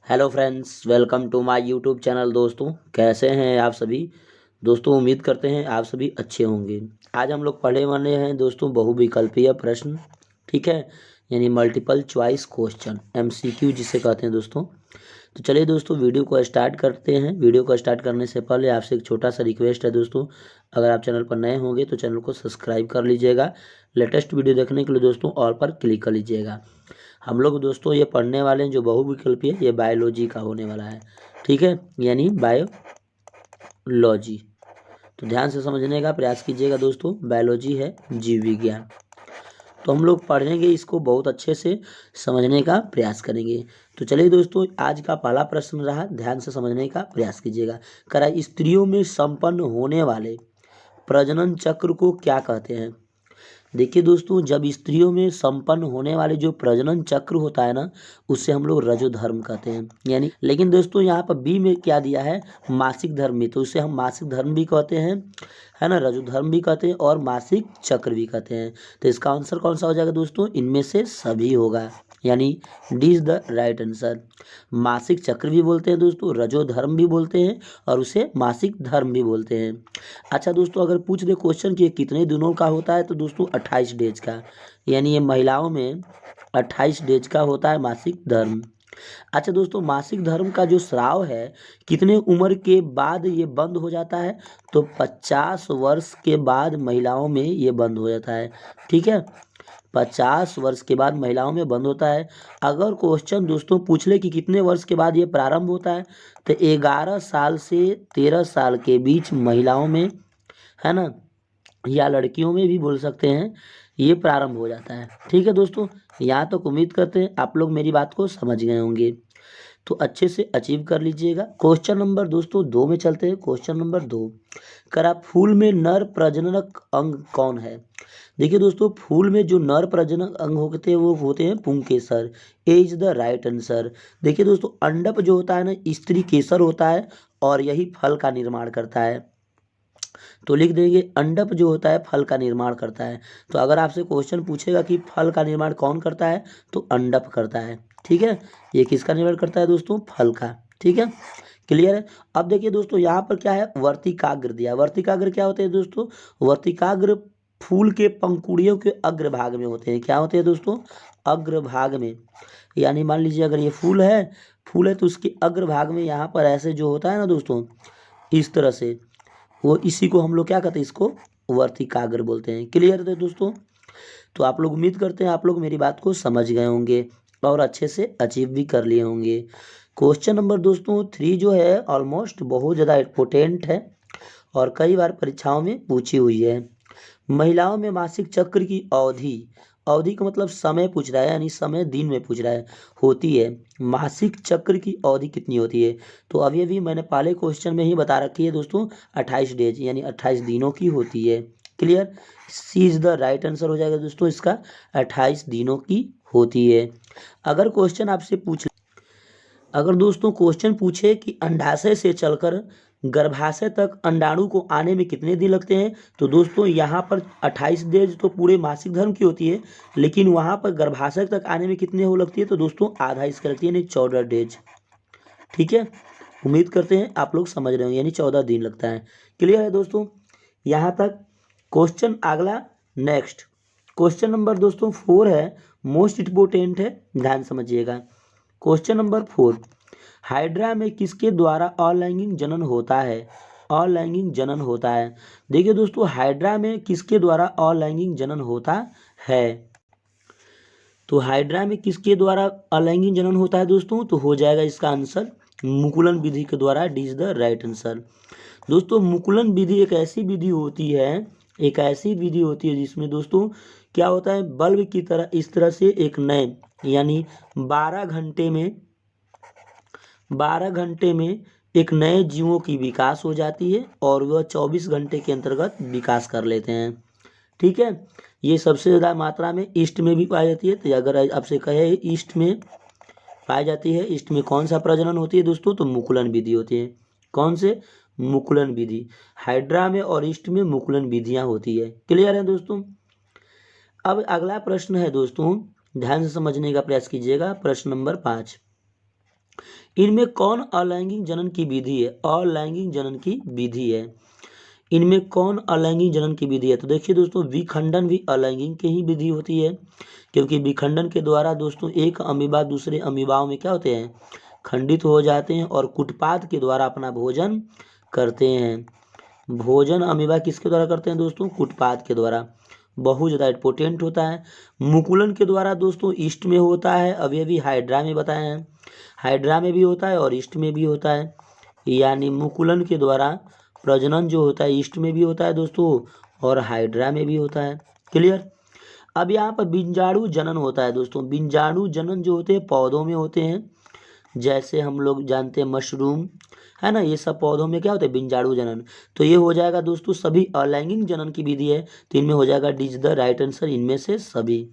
Hello friends, welcome to my YouTube channel. दोस्तों, कैसे हैं आप सभी। दोस्तों, उम्मीद करते हैं आप सभी अच्छे होंगे। आज हम लोग पढ़ने वाले हैं दोस्तों बहुविकल्पीय प्रश्न। ठीक है, यानी मल्टीपल चॉइस क्वेश्चन, एमसीक्यू जिसे कहते हैं दोस्तों। तो चलिए दोस्तों, वीडियो को स्टार्ट करते हैं। वीडियो को स्टार्ट करने से पहले आपसे एक छोटा सा रिक्वेस्ट है दोस्तों, अगर आप चैनल पर नए होंगे तो चैनल को सब्सक्राइब कर लीजिएगा। लेटेस्ट वीडियो देखने के लिए दोस्तों ऑल पर क्लिक कर लीजिएगा। हम लोग दोस्तों ये पढ़ने वाले हैं जो बहुविकल्पीय, ये बायोलॉजी का होने वाला है। ठीक है, यानी बायोलॉजी। तो ध्यान से समझने का प्रयास कीजिएगा दोस्तों। बायोलॉजी है जीव विज्ञान। तो हम लोग पढ़ेंगे, इसको बहुत अच्छे से समझने का प्रयास करेंगे। तो चलिए दोस्तों, आज का पहला प्रश्न रहा, ध्यान से समझने का प्रयास कीजिएगा। करा स्त्रियों में संपन्न होने वाले प्रजनन चक्र को क्या कहते हैं। देखिए दोस्तों, जब स्त्रियों में संपन्न होने वाले जो प्रजनन चक्र होता है ना, उससे हम लोग रजोधर्म कहते हैं। यानी लेकिन दोस्तों यहाँ पर बी में क्या दिया है, मासिक धर्म भी, तो उसे हम मासिक धर्म भी कहते हैं, है ना, रजोधर्म भी कहते हैं और मासिक चक्र भी कहते हैं। तो इसका आंसर कौन सा हो जाएगा दोस्तों, इनमें से सभी होगा, यानी D is the right answer. मासिक चक्र भी बोलते हैं दोस्तों, रजोधर्म भी बोलते हैं और उसे मासिक धर्म भी बोलते हैं। अच्छा दोस्तों, अगर पूछ दे क्वेश्चन कि ये कितने दिनों का होता है, तो दोस्तों 28 डेज का, यानी ये महिलाओं में 28 डेज का होता है मासिक धर्म। अच्छा दोस्तों, मासिक धर्म का जो स्राव है कितने उम्र के बाद ये बंद हो जाता है, तो 50 वर्ष के बाद महिलाओं में ये बंद हो जाता है। ठीक है, 50 वर्ष के बाद महिलाओं में बंद होता है। अगर क्वेश्चन दोस्तों पूछ ले कि कितने वर्ष के बाद ये प्रारंभ होता है, तो 11 साल से 13 साल के बीच महिलाओं में, है ना, या लड़कियों में भी बोल सकते हैं, ये प्रारंभ हो जाता है। ठीक है दोस्तों, यहाँ तक उम्मीद करते हैं आप लोग मेरी बात को समझ गए होंगे। तो अच्छे से अचीव कर लीजिएगा। क्वेश्चन नंबर दोस्तों 2 में चलते हैं। क्वेश्चन नंबर 2, करा फूल में नर प्रजनक अंग कौन है। देखिए दोस्तों, फूल में जो नर प्रजनक अंग होते हैं वो होते हैं पुंकेसर। ए इज द राइट आंसर। देखिए दोस्तों, अंडप जो होता है ना, स्त्री केसर होता है और यही फल का निर्माण करता है। तो लिख देंगे अंडप जो होता है फल का निर्माण करता है। तो अगर आपसे क्वेश्चन पूछेगा कि फल का निर्माण कौन करता है, तो अंडप करता है। ठीक है, ये किसका निर्माण करता है दोस्तों, फल का। ठीक है, क्लियर है। अब देखिए दोस्तों, यहाँ पर क्या है, वर्तिकाग्र दिया। वर्तिकाग्र क्या होते हैं दोस्तों, वर्तिकाग्र फूल के पंखुड़ियों के अग्रभाग में होते हैं। क्या होते हैं दोस्तों, अग्रभाग में। यानी मान लीजिए अगर ये फूल है तो उसके अग्रभाग में यहाँ पर ऐसे जो होता है ना दोस्तों, इस तरह से, वो इसी को हम लोग क्या कहते हैं, इसको वर्तिकाग्र बोलते हैं। क्लियर है दोस्तों। तो आप लोग उम्मीद करते हैं आप लोग मेरी बात को समझ गए होंगे और अच्छे से अचीव भी कर लिए होंगे। क्वेश्चन नंबर दोस्तों 3 जो है ऑलमोस्ट बहुत ज़्यादा इम्पोर्टेंट है और कई बार परीक्षाओं में पूछी हुई है। महिलाओं में मासिक चक्र की अवधि, अवधि का मतलब समय पूछ रहा है, यानी समय दिन में पूछ रहा है, होती है। मासिक चक्र की अवधि कितनी होती है, तो अभी अभी मैंने पहले क्वेश्चन में ही बता रखी है दोस्तों, 28 डेज यानी 28 दिनों की होती है। Clear, C is the right answer हो जाएगा दोस्तों इसका, 28 दिनों की होती है। अगर क्वेश्चन आपसे पूछ, अगर दोस्तों क्वेश्चन पूछे कि अंडाशय से चलकर गर्भाशय तक अंडाणु को आने में कितने दिन लगते हैं, तो दोस्तों यहाँ पर 28 डेज तो पूरे मासिक धर्म की होती है, लेकिन वहाँ पर गर्भाशय तक आने में कितने हो लगती है, तो दोस्तों आधा इसका लगती है, यानी 14 डेज। ठीक है, उम्मीद करते हैं आप लोग समझ रहे होंगे, यानी 14 दिन लगता है। क्लियर है दोस्तों, यहाँ तक। क्वेश्चन अगला, नेक्स्ट क्वेश्चन नंबर दोस्तों 4 है, मोस्ट इम्पोर्टेंट है, ध्यान समझिएगा। क्वेश्चन नंबर 4, हाइड्रा में किसके द्वारा अलैंगिक जनन होता है। अलैंगिक जनन होता है। देखिए दोस्तों, हाइड्रा में किसके द्वारा अलैंगिक जनन होता है, तो हाइड्रा में किसके द्वारा अलैंगिक जनन होता है दोस्तों, तो हो जाएगा इसका आंसर मुकुलन विधि के द्वारा। D is the right answer. दोस्तों, मुकुलन विधि एक ऐसी विधि होती है, एक ऐसी विधि होती है जिसमें दोस्तों क्या होता है, बल्ब की तरह इस तरह से एक नए, यानी 12 घंटे में एक नए जीवों की विकास हो जाती है और वह 24 घंटे के अंतर्गत विकास कर लेते हैं। ठीक है, ये सबसे ज़्यादा मात्रा में ईस्ट में भी पाई जाती है। तो अगर आपसे कहे ईस्ट में पाई जाती है, ईस्ट में कौन सा प्रजनन होती है दोस्तों, तो मुकुलन विधि होती है। कौन से, मुकुलन विधि। हाइड्रा में और ईस्ट में मुकुलन विधियां होती है। क्लियर है दोस्तों। अब अगला प्रश्न है दोस्तों, ध्यान से समझने का प्रयास कीजिएगा। प्रश्न नंबर 5, इनमें कौन अलैंगिक जनन की विधि है? अलैंगिक जनन की विधि है। इनमें कौन अलैंगिक जनन की विधि है? तो देखिए दोस्तों, विखंडन भी अलैंगिक की ही विधि होती है, क्योंकि विखंडन के द्वारा दोस्तों एक अमीबा दूसरे अमीबाओं में क्या होते हैं? खंडित हो जाते हैं और कुटपाद के द्वारा अपना भोजन करते हैं। भोजन अमीबा किसके द्वारा करते हैं दोस्तों? कुटपाद के द्वारा। बहुत ज़्यादा इंपोर्टेंट होता है। मुकुलन के द्वारा दोस्तों ईस्ट में होता है, अभी अभी हाइड्रा में बताए हैं। हाइड्रा में भी होता है और ईस्ट में भी होता है, यानी मुकुलन के द्वारा प्रजनन जो होता है ईस्ट में भी होता है दोस्तों और हाइड्रा में भी होता है। क्लियर? अब यहाँ पर बीजाणु जनन होता है दोस्तों। बीजाणु जनन जो होते हैं पौधों में होते हैं, जैसे हम लोग जानते हैं मशरूम, है ना, ये सब पौधों में क्या होता है? बीजाणु जनन। तो ये हो जाएगा दोस्तों सभी अलैंगिक जनन की विधि है, तो इनमें हो जाएगा D is the right answer, इनमें से सभी।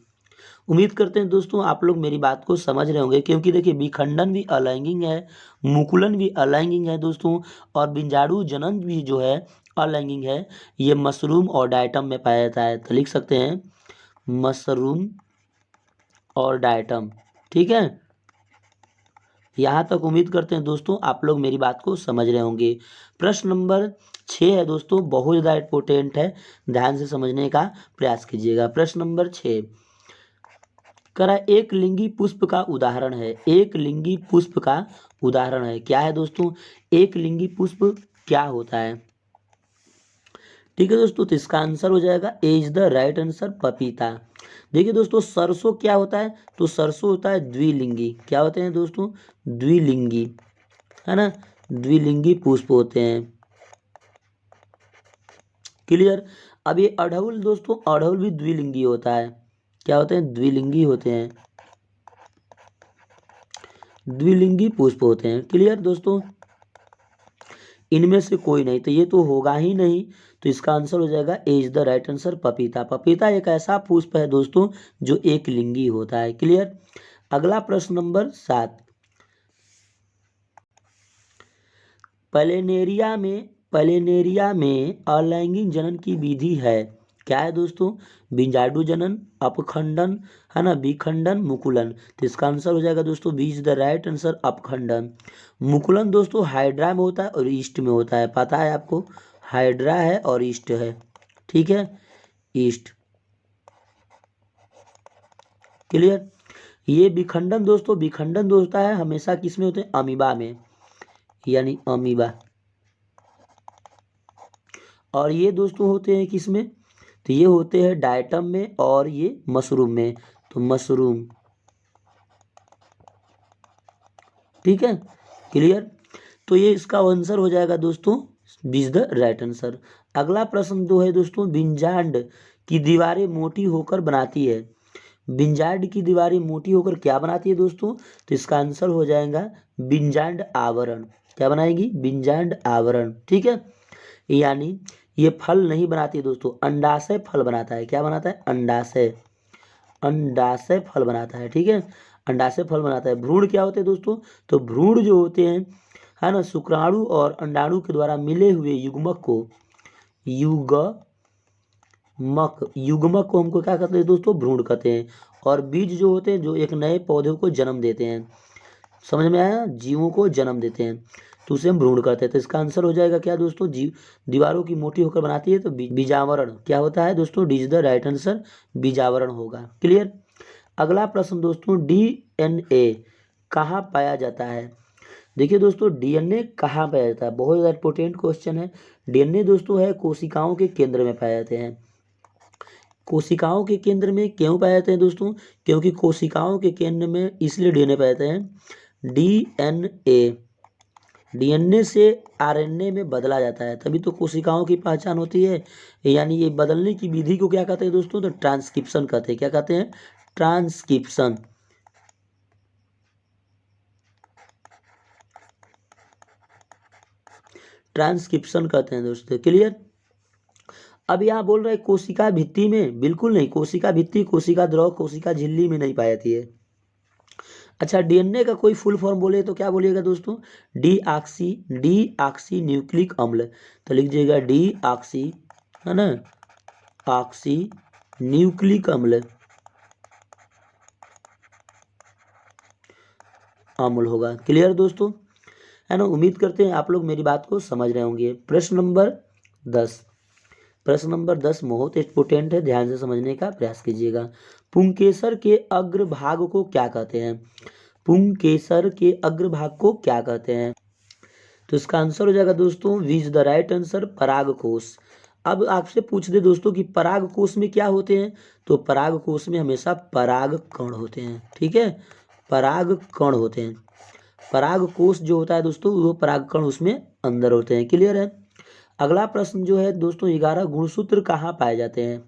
उम्मीद करते हैं दोस्तों आप लोग मेरी बात को समझ रहे होंगे, क्योंकि देखिए विखंडन भी अलैंगिक है, मुकुलन भी अलैंगिक है दोस्तों, और बीजाणु जनन भी जो है अलैंगिक है। ये मशरूम और डायटम में पाया जाता है, तो लिख सकते हैं मशरूम और डायटम। ठीक है, यहाँ तक उम्मीद करते हैं दोस्तों आप लोग मेरी बात को समझ रहे होंगे। प्रश्न नंबर 6 है दोस्तों, बहुत ज़्यादा इंपॉर्टेंट है, ध्यान से समझने का प्रयास कीजिएगा। प्रश्न नंबर 6 करा एक लिंगी पुष्प का उदाहरण है। एक लिंगी पुष्प का उदाहरण है, क्या है दोस्तों? एक लिंगी पुष्प क्या होता है? ठीक है दोस्तों, तो इसका आंसर हो जाएगा ए इज द राइट आंसर, पपीता। देखिए दोस्तों, सरसों क्या होता है? तो सरसों होता है द्विलिंगी। क्या होते हैं दोस्तों? द्विलिंगी, है ना, द्विलिंगी पुष्प होते हैं। क्लियर? अब ये अड़हुल दोस्तों, अड़हुल भी द्विलिंगी होता है। क्या होते हैं? द्विलिंगी होते हैं, द्विलिंगी पुष्प होते हैं। क्लियर दोस्तों? इनमें से कोई नहीं, तो ये तो होगा ही नहीं, तो इसका आंसर हो जाएगा ए इज द राइट आंसर, पपीता। पपीता एक ऐसा पुष्प है दोस्तों जो एक लिंगी होता है। क्लियर? अगला प्रश्न नंबर 7, प्लेनेरिया में अलैंगिक जनन की विधि है, क्या है दोस्तों? बीजाणु जनन, अपखंडन, है ना, विखंडन, मुकुलन। तो इसका आंसर हो जाएगा दोस्तों B is the right answer, अपखंडन। मुकुलन दोस्तों हाइड्रा में होता है और ईस्ट में होता है, पता है आपको? हाइड्रा है और ईस्ट है, ठीक है, ईस्ट। क्लियर? ये विखंडन दोस्तों, विखंडन दोस्तों है हमेशा किस में होते हैं? अमीबा में, यानी अमीबा। और ये दोस्तों होते हैं किस में? तो ये होते हैं डायटम में और ये मशरूम में, तो मशरूम। ठीक है, क्लियर? तो ये इसका आंसर हो जाएगा दोस्तों B is the right answer. अगला प्रश्न जो है दोस्तों, बिंजांड की दीवारें मोटी होकर बनाती है। बिंजांड की दीवारें मोटी होकर क्या बनाती है दोस्तों? तो इसका आंसर हो जाएगा बिंजांड आवरण। क्या बनाएगी? बिंजांड आवरण। ठीक है, यानी ये फल नहीं बनाती है दोस्तों, अंडाशय फल बनाता है। क्या बनाता है? अंडाशय, अंडाशय फल बनाता है। ठीक है, अंडाशय फल बनाता है। भ्रूण क्या होते हैं दोस्तों? तो भ्रूण जो होते हैं, है ना, शुक्राणु और अंडाणु के द्वारा मिले हुए युग्मक को, युग्मक को हमको क्या कहते हैं दोस्तों? भ्रूण कहते हैं। और बीज जो होते हैं जो एक नए पौधे को जन्म देते हैं, समझ में आया? जीवों को जन्म देते हैं, तो उसे हम भ्रूण कहते हैं। तो इसका आंसर हो जाएगा क्या दोस्तों? दीवारों की मोटी होकर बनाती है, तो बीजावरण क्या होता है दोस्तों? D is the right answer, बीजावरण होगा। क्लियर? अगला प्रश्न दोस्तों, डीएनए कहाँ पाया जाता है? देखिए दोस्तों, डीएनए कहाँ पाया जाता है? बहुत ज़्यादा इंपॉर्टेंट क्वेश्चन है। डीएनए दोस्तों है कोशिकाओं के केंद्र में पाए जाते हैं। कोशिकाओं के केंद्र में क्यों पाए जाते हैं दोस्तों? क्योंकि कोशिकाओं के केंद्र में इसलिए डीएनए पाए जाते हैं, डीएनए, डीएनए से आरएनए में बदला जाता है, तभी तो कोशिकाओं की पहचान होती है। यानी ये बदलने की विधि को क्या कहते हैं दोस्तों? तो ट्रांसक्रिप्शन कहते हैं। क्या कहते हैं? ट्रांसक्रिप्शन। ट्रांसक्रिप्शन कहते हैं दोस्तों। क्लियर? अब यहाँ बोल रहे हैं कोशिका भित्ति में, बिल्कुल नहीं, कोशिका भित्ति, कोशिका द्रव, कोशिका झिल्ली में नहीं पाई जाती है। अच्छा, डीएनए का कोई फुल फॉर्म बोले तो क्या बोलिएगा दोस्तों? डी ऑक्सी न्यूक्लिक अम्ल। तो लिख दीजिएगा डी ऑक्सी, है ना, ऑक्सी न्यूक्लिक अम्ल। अम्ल होगा। क्लियर दोस्तों, है ना। उम्मीद करते हैं आप लोग मेरी बात को समझ रहे होंगे। प्रश्न नंबर 10, प्रश्न नंबर 10 बहुत इंपोर्टेंट है, ध्यान से समझने का प्रयास कीजिएगा। पुंकेसर के अग्रभाग को क्या कहते हैं? पुंकेसर के अग्रभाग को क्या कहते हैं? तो इसका आंसर हो जाएगा दोस्तों, विच द राइट आंसर, परागकोश। अब आपसे पूछ दे दोस्तों कि परागकोश में क्या होते हैं, तो परागकोश में हमेशा पराग कण होते हैं। ठीक है, पराग कण होते हैं। परागकोश जो होता है दोस्तों, वो पराग कण उसमें अंदर होते हैं। क्लियर है। अगला प्रश्न जो है दोस्तों 11, गुणसूत्र कहाँ पाए जाते हैं?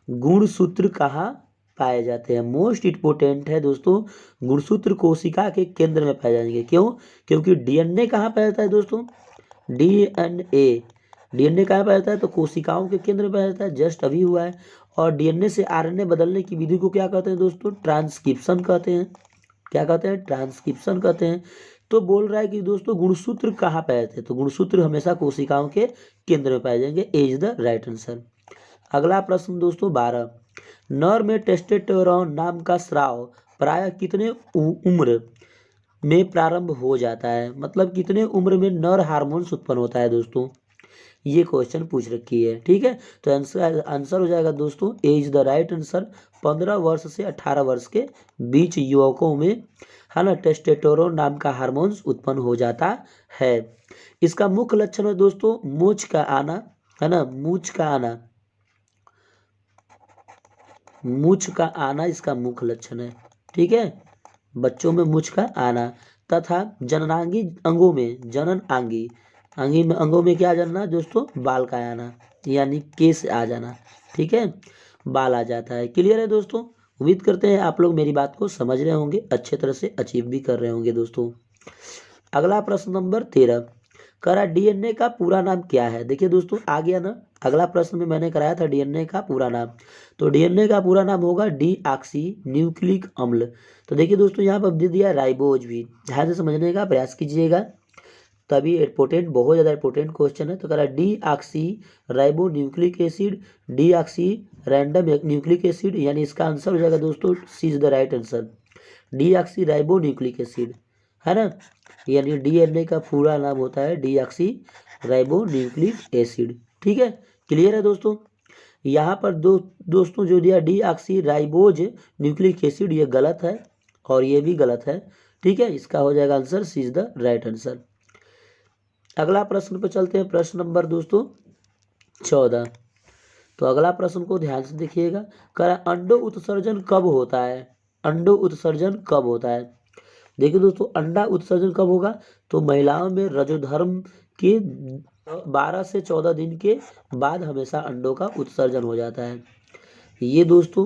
गुणसूत्र कहाँ पाए जाते हैं? मोस्ट इंपोर्टेंट है दोस्तों, गुणसूत्र कोशिका के केंद्र में पाए जाएंगे। क्यों? क्योंकि डीएनए कहाँ पाया जाता है दोस्तों? डीएनए कहाँ पाया जाता है? तो कोशिकाओं के केंद्र में पाया जाता है, जस्ट अभी हुआ है। और डीएनए से आरएनए बदलने की विधि को क्या कहते हैं दोस्तों? ट्रांसक्रिप्शन कहते हैं। क्या कहते हैं? ट्रांसक्रिप्शन कहते हैं। तो बोल रहा है कि दोस्तों गुणसूत्र कहाँ पाए जाते हैं? तो गुणसूत्र हमेशा कोशिकाओं के केंद्र में पाए जाएंगे। ए इज द राइट आंसर। अगला प्रश्न दोस्तों 12, नर में टेस्टोस्टेरोन नाम का स्राव प्राय कितने उम्र में प्रारंभ हो जाता है? मतलब कितने उम्र में नर हार्मोन्स उत्पन्न होता है दोस्तों? ये क्वेश्चन पूछ रखी है। ठीक है, तो आंसर हो जाएगा दोस्तों, ए इज द राइट आंसर। 15 वर्ष से 18 वर्ष के बीच युवकों में, है ना, टेस्टोस्टेरोन नाम का हार्मोन्स उत्पन्न हो जाता है। इसका मुख्य लक्षण है दोस्तों मूंछ का आना, है ना, मूंछ का आना, मूंछ का आना इसका मुख्य लक्षण है। ठीक है, बच्चों में मूंछ का आना तथा जननांगी अंगों में, जनन आंगी अंगों में क्या जानना दोस्तों? बाल का आना, यानी केस आ जाना। ठीक है, बाल आ जाता है। क्लियर है दोस्तों, उम्मीद करते हैं आप लोग मेरी बात को समझ रहे होंगे, अच्छे तरह से अचीव भी कर रहे होंगे दोस्तों। अगला प्रश्न नंबर 13, करा डीएनए का पूरा नाम क्या है? देखिए दोस्तों आ गया ना, अगला प्रश्न में मैंने कराया था डीएनए का पूरा नाम। तो डीएनए का पूरा नाम होगा डीऑक्सी न्यूक्लिक अम्ल। तो देखिए दोस्तों यहाँ पर दे दिया राइबोज भी, ध्यान से समझने का प्रयास कीजिएगा, तभी इंपोर्टेंट, बहुत ज़्यादा इंपोर्टेंट क्वेश्चन है। तो करा deoxyribonucleic acid, deoxy random nucleic acid, यानी इसका आंसर हो जाएगा दोस्तों, C is the right answer, deoxyribonucleic acid, है ना। यानी डीएनए का पूरा नाम होता है डीऑक्सी राइबो न्यूक्लिक एसिड। ठीक है, क्लियर है दोस्तों। यहाँ पर दोस्तों जो दिया डीऑक्सी राइबोज न्यूक्लिक एसिड, ये गलत है और ये भी गलत है। ठीक है, इसका हो जाएगा answer, C is the right answer. अगला प्रश्न पर चलते हैं, प्रश्न नंबर दोस्तों 14। तो अगला प्रश्न को ध्यान से देखिएगा, करा अंडो उत्सर्जन कब होता है? अंडो उत्सर्जन कब होता है? देखिए दोस्तों अंडा उत्सर्जन कब होगा? तो महिलाओं में रजोधर्म के 12 से 14 दिन के बाद हमेशा अंडों का उत्सर्जन हो जाता है। ये दोस्तों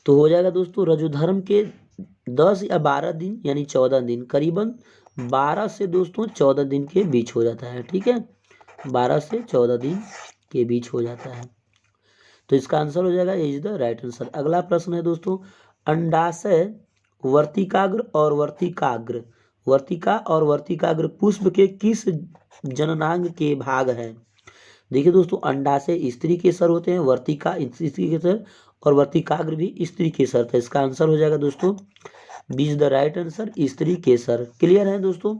तो हो जाएगा दोस्तों रजोधर्म के 10 या 12 दिन, यानी 14 दिन, करीबन 12 से दोस्तों 14 दिन के बीच हो जाता है। ठीक है, 12 से 14 दिन के बीच हो जाता है। तो इसका आंसर हो जाएगा इज द राइट आंसर। अगला प्रश्न है दोस्तों, अंडाशय वर्तिकाग्र और वर्तिकाग्र, वर्तिका और वर्तिकाग्र पुष्प के किस जननांग के भाग हैं? देखिए दोस्तों अंडाशय स्त्री केसर होते हैं, वर्तिका स्त्री केसर और वर्तिकाग्र भी स्त्री केसर। तो इसका आंसर हो जाएगा दोस्तों, B is the right answer, स्त्री केसर। क्लियर है दोस्तों,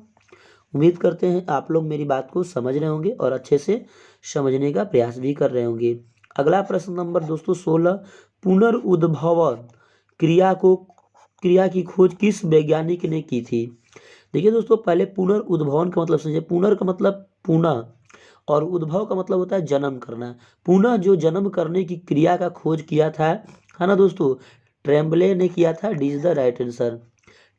उम्मीद करते हैं आप लोग मेरी बात को समझ रहे होंगे और अच्छे से समझने का प्रयास भी कर रहे होंगे। अगला प्रश्न नंबर दोस्तों 16, पुनर्उद्भवन क्रिया की खोज किस वैज्ञानिक ने की थी? देखिए दोस्तों पहले पुनर्उद्भवन का मतलब समझिए, पुनर का मतलब पुनः और उद्भव का मतलब होता है जन्म करना। पुनः जो जन्म करने की क्रिया का खोज किया था, है ना दोस्तों, ट्रेम्बले ने किया था, D is the right answer,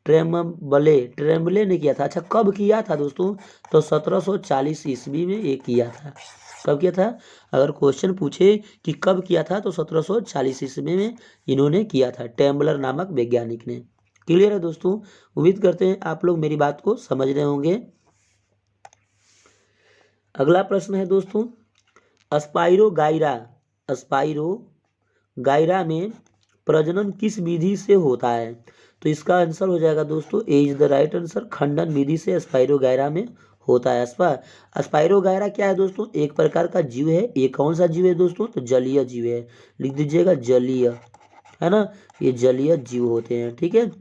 Trembley ने किया था। अच्छा कब किया था दोस्तों? तो 1740 ईस्वी में ये किया था। कब किया था? अगर क्वेश्चन पूछे कि कब किया था तो 1740 ईस्वी में इन्होंने किया था, टेम्बलर नामक वैज्ञानिक ने। क्लियर है दोस्तों, उम्मीद करते हैं आप लोग मेरी बात को समझ रहे होंगे। अगला प्रश्न है दोस्तों, स्पाइरो गायरा में प्रजनन किस विधि से होता है? तो इसका आंसर हो जाएगा दोस्तों, ए इज द राइट आंसर, खंडन विधि से स्पाइरो गायरा में होता है। स्पाइरो गायरा क्या है दोस्तों? एक प्रकार का जीव है। ये कौन सा जीव है दोस्तों? तो जलीय जीव है, लिख दीजिएगा जलीय, है ना, ये जलीय जीव होते हैं। ठीक है,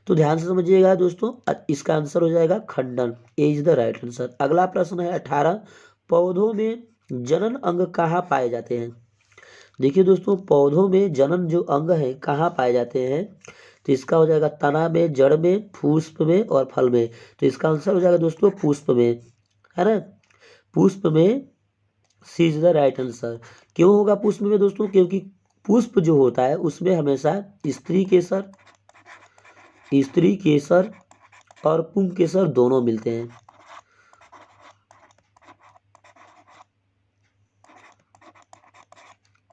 तो ध्यान से समझिएगा दोस्तों, इसका आंसर हो जाएगा खंडन, ए इज द राइट आंसर। अगला प्रश्न है 18, पौधों में जनन अंग कहाँ पाए जाते हैं। देखिए दोस्तों, पौधों में जनन जो अंग है कहाँ पाए जाते हैं, तो इसका हो जाएगा तना में, जड़ में, पुष्प में और फल में। तो इसका आंसर हो जाएगा दोस्तों पुष्प में, है ना, पुष्प में, सी इज द राइट आंसर। क्यों होगा पुष्प में दोस्तों, क्योंकि पुष्प जो होता है उसमें हमेशा स्त्री केसर और पुंकेसर दोनों मिलते हैं।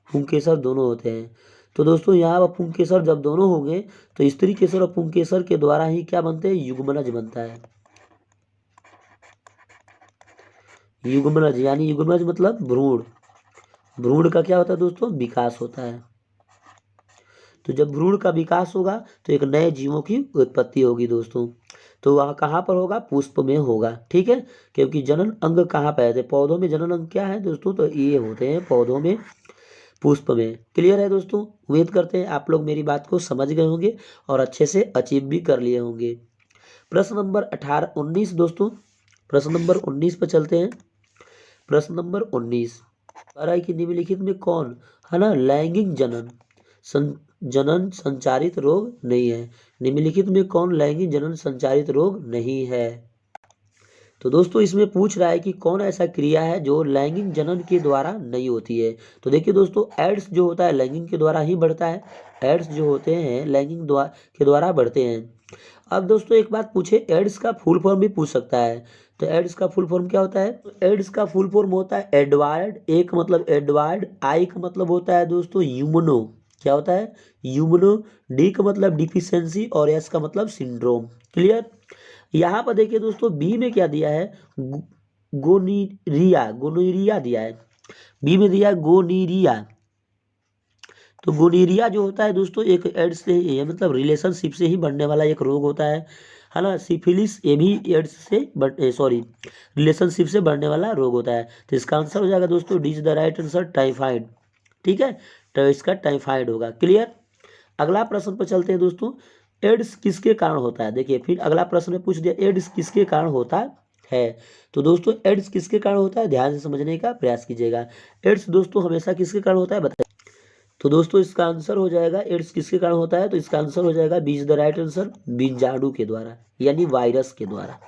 पुंकेसर दोनों होते हैं। तो दोस्तों यहाँ पर पुंकेसर जब दोनों होंगे तो स्त्री केसर और पुंकेसर के द्वारा ही क्या बनते हैं, युग्मनज बनता है। युग्मनज यानी युग्मनज मतलब भ्रूण, भ्रूण का क्या होता है दोस्तों, विकास होता है। तो जब भ्रूण का विकास होगा तो एक नए जीवों की उत्पत्ति होगी दोस्तों। तो वह कहाँ पर होगा, पुष्प में होगा, ठीक है। क्योंकि जनन अंग कहाँ पाए जाते हैं, पौधों में जनन अंग क्या है दोस्तों, तो ये होते हैं पौधों में, पुष्प में। क्लियर है दोस्तों, उम्मीद करते हैं आप लोग मेरी बात को समझ गए होंगे और अच्छे से अचीव भी कर लिए होंगे। प्रश्न नंबर 19 दोस्तों, प्रश्न नंबर 19 पर चलते हैं। प्रश्न नंबर 19, कि निम्नलिखित में कौन, है ना, लैंगिक जनन संचारित रोग नहीं है। निम्नलिखित में कौन लैंगिक जनन संचारित रोग नहीं है। तो दोस्तों इसमें पूछ रहा है कि कौन ऐसा क्रिया है जो लैंगिक जनन के द्वारा नहीं होती है। तो देखिए दोस्तों, एड्स जो होता है लैंगिक के द्वारा ही बढ़ता है, एड्स जो होते हैं लैंगिक के द्वारा बढ़ते हैं। अब दोस्तों एक बात पूछे, एड्स का फुल फॉर्म भी पूछ सकता है। तो एड्स का फुल फॉर्म क्या होता है, एड्स का फुल फॉर्म होता है एडवार्ड, ए का मतलब एडवार्ड, आई का मतलब होता है दोस्तों यूमनो, क्या होता है, यूमनो, डी का मतलब डिफिशियंसी और एस का मतलब सिंड्रोम। क्लियर। यहाँ पर देखिए दोस्तों, बी में क्या दिया है, गोनीरिया, गोनीरिया दिया है, बी में दिया है गोनीरिया। तो गोनीरिया जो होता है दोस्तों एक एड्स से ये मतलब रिलेशनशिप से ही बढ़ने वाला एक रोग होता है ना। सिफिलिस ये भी एड्स से सॉरी रिलेशनशिप से बढ़ने वाला रोग होता है। तो इसका आंसर हो जाएगा दोस्तों D is the right answer, typhoid, ठीक है। तो इसका टाइफाइड होगा। क्लियर। अगला प्रश्न पर चलते हैं दोस्तों, एड्स किसके कारण होता है। देखिए फिर अगला प्रश्न में पूछ दिया एड्स किसके कारण होता है। तो दोस्तों एड्स किसके कारण होता है, ध्यान से समझने का प्रयास कीजिएगा। एड्स दोस्तों हमेशा किसके कारण होता है बताइए। तो दोस्तों इसका आंसर हो जाएगा, एड्स किसके कारण होता है, तो इसका आंसर हो जाएगा B is the right answer, बीजाणु के द्वारा यानी वायरस के द्वारा,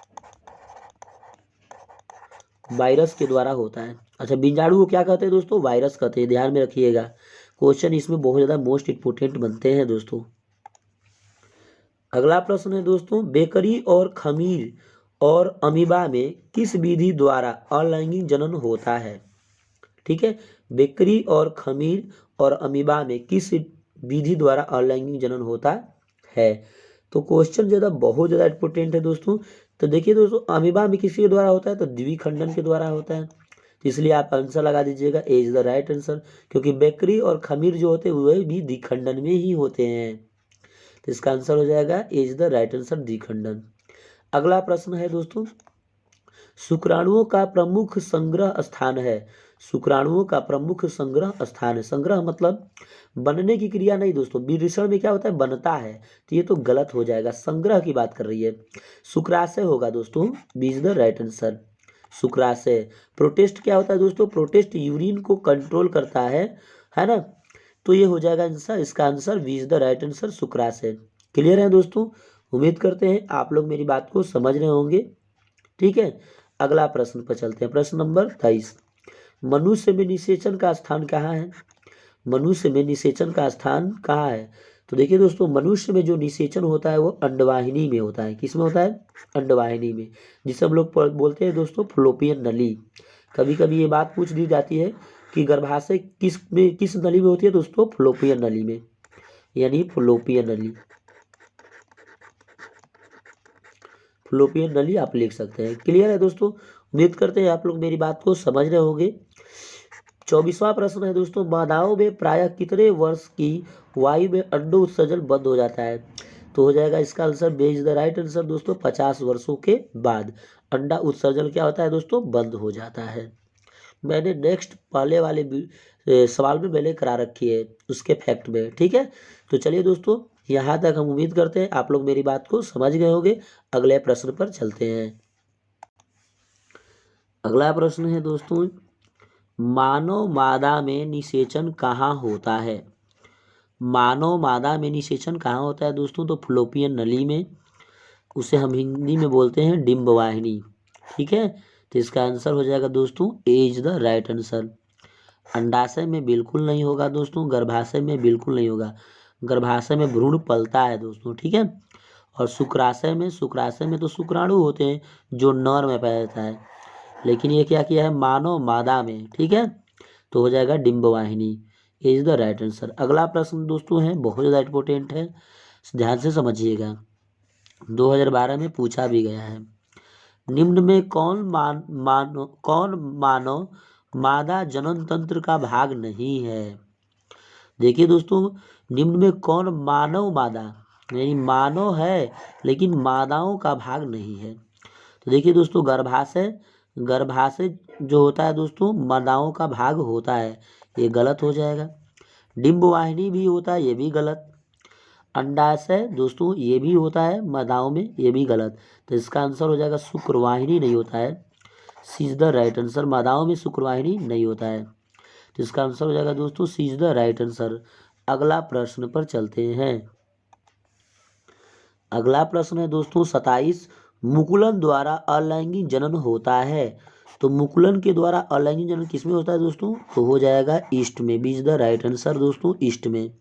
वायरस के द्वारा होता है। अच्छा, बीजाणु को क्या कहते हैं दोस्तों, वायरस कहते हैं, ध्यान में रखिएगा। क्वेश्चन इसमें बहुत ज़्यादा मोस्ट इंपोर्टेंट बनते हैं दोस्तों। अगला प्रश्न है दोस्तों, बेकरी और खमीर और अमीबा में किस विधि द्वारा अलैंगिक जनन होता है। ठीक है, बेकरी और खमीर और अमीबा में किस विधि द्वारा अलैंगिक जनन होता है। तो क्वेश्चन ज़्यादा बहुत ज़्यादा इंपोर्टेंट है दोस्तों। तो देखिए दोस्तों, अमीबा में किसके द्वारा होता है, तो द्विखंडन के द्वारा होता है। तो इसलिए आप आंसर लगा दीजिएगा, ए इज द राइट आंसर, क्योंकि बेकरी और खमीर जो होते हैं वह भी द्विखंडन में ही होते हैं। तो इसका आंसर हो जाएगा ए इज द राइट आंसर, द्विखंडन। अगला प्रश्न है दोस्तों, शुक्राणुओं का प्रमुख संग्रह स्थान है। शुक्राणुओं का प्रमुख संग्रह स्थान है, संग्रह मतलब बनने की क्रिया नहीं दोस्तों, विऋषण में क्या होता है, बनता है। तो ये तो गलत हो जाएगा, संग्रह की बात कर रही है। शुक्राशय होगा दोस्तों, B is the right answer, शुक्राशय। प्रोटेस्ट क्या होता है दोस्तों, प्रोटेस्ट यूरिन को कंट्रोल करता है ना। तो ये हो जाएगा आंसर, इसका answer B is the right answer, शुक्राशय। क्लियर है दोस्तों, उम्मीद करते हैं आप लोग मेरी बात को समझ रहे होंगे। ठीक है, अगला प्रश्न पर चलते हैं। प्रश्न नंबर 23, मनुष्य में निषेचन का स्थान कहाँ है। मनुष्य में निषेचन का स्थान कहाँ है। तो देखिए दोस्तों, मनुष्य में जो निषेचन होता है वो अंडवाहिनी में होता है। किस में होता है, अंडवाहिनी में, जिसे हम लोग बोलते हैं दोस्तों फ्लोपियन नली। कभी कभी ये बात पूछ दी जाती है कि गर्भाशय किस नली में होती है दोस्तों, फ्लोपियन नली में, यानी फ्लोपियन नली, फ्लोपियन नली आप लिख सकते हैं। क्लियर है दोस्तों, उम्मीद करते हैं आप लोग मेरी बात को समझ रहे होंगे। 24वां प्रश्न है दोस्तों, मादाओं में प्रायः कितने वर्ष की वायु में अंडो उत्सर्जन बंद हो जाता है। तो हो जाएगा इसका answer, B is the right answer दोस्तों, 50 वर्षों के बाद अंडा उत्सर्जन क्या होता है दोस्तों, बंद हो जाता है। मैंने नेक्स्ट पहले वाले सवाल में मैंने करा रखी है उसके फैक्ट में। ठीक है, तो चलिए दोस्तों यहाँ तक हम उम्मीद करते हैं आप लोग मेरी बात को समझ गए होंगे। अगले प्रश्न पर चलते हैं। अगला प्रश्न है दोस्तों, मानव मादा में निषेचन कहाँ होता है? मानव मादा में निषेचन कहाँ होता है दोस्तों? तो फ्लोपियन नली में, उसे हम हिंदी में बोलते हैं डिम्ब वाहिनी। ठीक है, तो इसका आंसर हो जाएगा दोस्तों ए इज द राइट आंसर। अंडाशय में बिल्कुल नहीं होगा दोस्तों, गर्भाशय में बिल्कुल नहीं होगा। गर्भाशय में भ्रूण पलता है दोस्तों। ठीक है, और शुक्राशय में तो शुक्राणु होते हैं जो नर में पाया जाता है, लेकिन ये क्या किया है मानव मादा में। ठीक है, तो हो जाएगा डिम्ब वाहिनी, इज द राइट आंसर। अगला प्रश्न दोस्तों है बहुत ज़्यादा इंपॉर्टेंट है, ध्यान से समझिएगा, 2012 में पूछा भी गया है। निम्न में कौन मानव मादा जनन तंत्र का भाग नहीं है? देखिए दोस्तों, निम्न में कौन मानव मादा, यानी मानव है लेकिन मादाओं का भाग नहीं है? तो देखिए दोस्तों, गर्भाशय जो होता है दोस्तों मादाओं का भाग होता है, ये गलत हो जाएगा। डिम्ब वाहिनी भी होता है, ये भी गलत। अंडाशय दोस्तों ये भी होता है मादाओं में, ये भी गलत। तो इसका आंसर हो जाएगा शुक्रवाहिनी नहीं होता है, सी इज द राइट आंसर। मादाओं में शुक्रवाहिनी नहीं होता है, तो इसका आंसर हो जाएगा दोस्तों C is the right answer. अगला प्रश्न पर चलते हैं। अगला प्रश्न है दोस्तों 27, मुकुलन द्वारा अलैंगिक जनन होता है। तो मुकुलन के द्वारा अलैंगिक जनन किसमें होता है दोस्तों? तो हो जाएगा ईस्ट में, B is the right answer दोस्तों, ईस्ट में।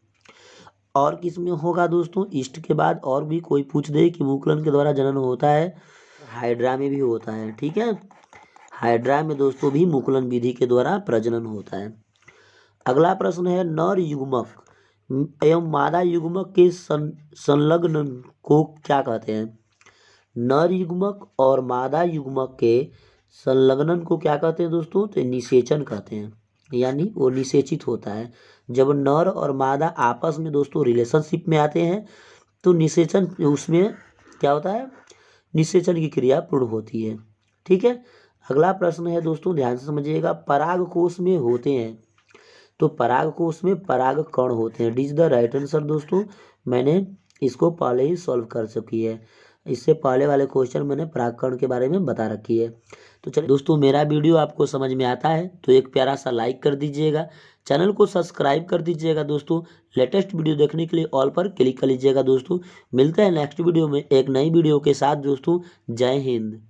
और किस में होगा दोस्तों? ईस्ट के बाद और भी कोई पूछ दे कि मुकुलन के द्वारा जनन होता है, हाइड्रा में भी होता है। ठीक है, हाइड्रा में दोस्तों भी मुकुलन विधि के द्वारा प्रजनन होता है। अगला प्रश्न है, नर युग्मक एवं मादा युग्मक के संलग्न को क्या कहते हैं? नर युग्मक और मादा युग्मक के संलग्नन को क्या कहते हैं दोस्तों? तो निषेचन कहते हैं, यानी वो निषेचित होता है। जब नर और मादा आपस में दोस्तों रिलेशनशिप में आते हैं तो निषेचन, उसमें क्या होता है, निषेचन की क्रिया पूर्ण होती है। ठीक है, अगला प्रश्न है दोस्तों, ध्यान से समझिएगा, पराग कोश में होते हैं। तो पराग कोश में पराग कण होते हैं, D is the right answer दोस्तों। मैंने इसको पहले ही सॉल्व कर चुकी है, इससे पहले वाले क्वेश्चन मैंने परागकण के बारे में बता रखी है। तो चलिए दोस्तों, मेरा वीडियो आपको समझ में आता है तो एक प्यारा सा लाइक कर दीजिएगा, चैनल को सब्सक्राइब कर दीजिएगा दोस्तों। लेटेस्ट वीडियो देखने के लिए ऑल पर क्लिक कर लीजिएगा दोस्तों। मिलते हैं नेक्स्ट वीडियो में एक नई वीडियो के साथ दोस्तों। जय हिंद।